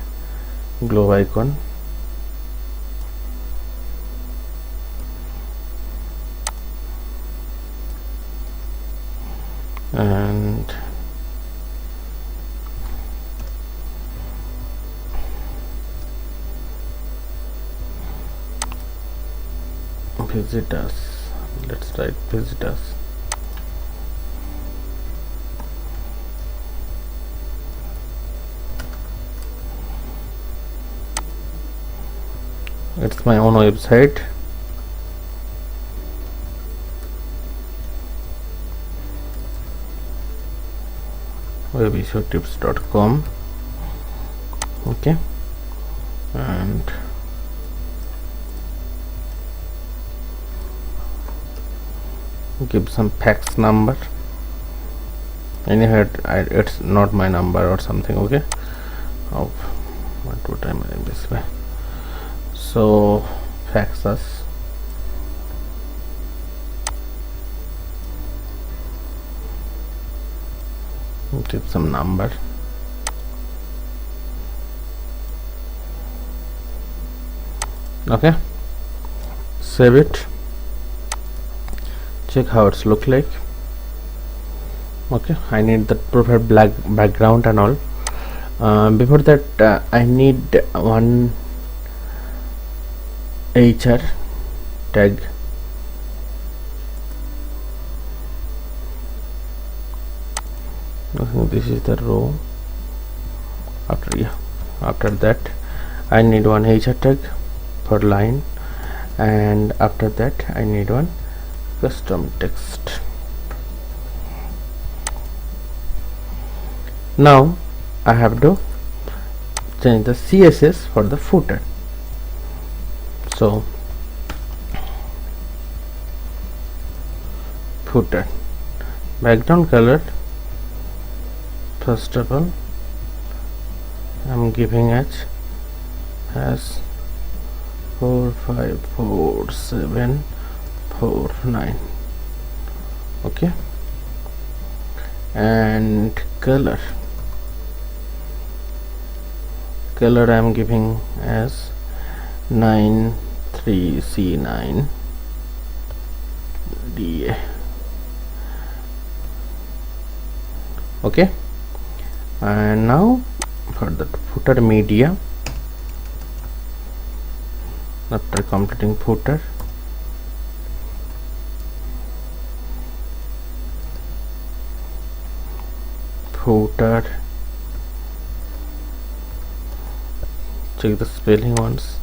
globe icon. And visit us. Let's write visit us. It's my own website. webissuetips.com. Okay, and give some fax number. Anyhow, it's not my number or something. Okay, oh, what am I this way? So fax us. Give some number. Okay, save it. Check how it's look like. Okay, I need the proper black background and all. Before that, I need one HR tag. This is the row. After that, I need one HR tag for line, and after that I need one custom text. Now I have to change the CSS for the footer. So footer background color, first of all I'm giving it as 454749. okay, and color I'm giving as 93C9 DA. okay, and now for the footer media, after completing footer, check the spelling once.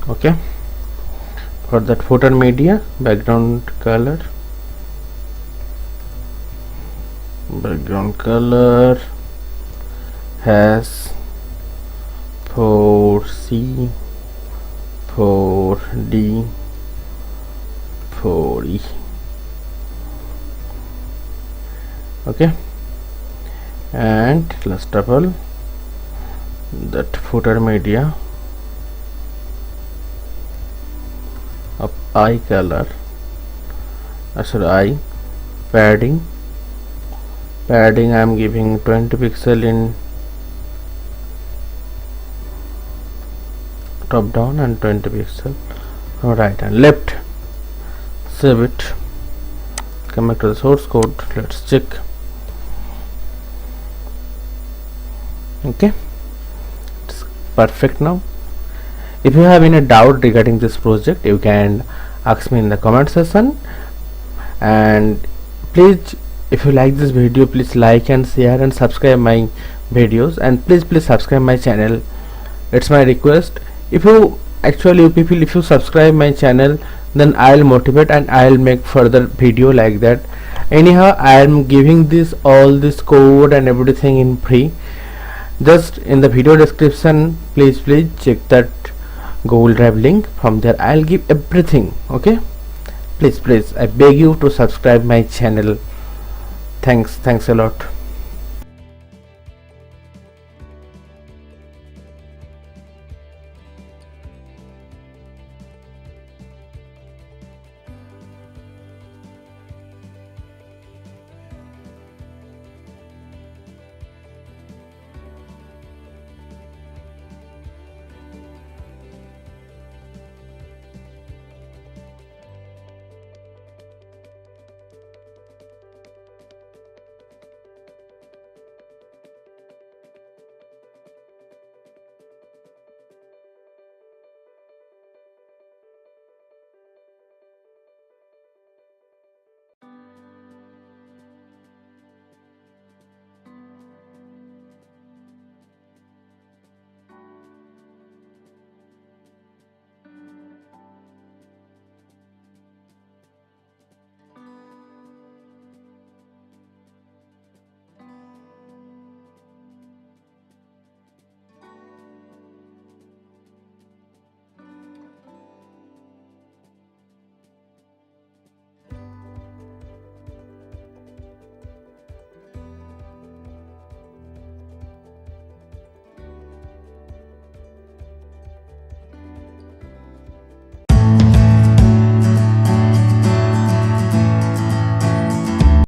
Okay, for that footer media, background color has 4C 4D 4E. okay, and last of all that footer media of eye color, eye padding I am giving 20 pixel in top down and 20 pixel right and left. Save it, come back to the source code, let's check. Okay, it's perfect now. If you have any doubt regarding this project, you can ask me in the comment section, and please, if you like this video, please like and share and subscribe my videos, and please subscribe my channel. It's my request. If you subscribe my channel, then I'll motivate and I'll make further video like that. Anyhow, I am giving all this code and everything in free. Just in the video description, please check that Google Drive link. From there I'll give everything. Okay, please I beg you to subscribe my channel. Thanks a lot.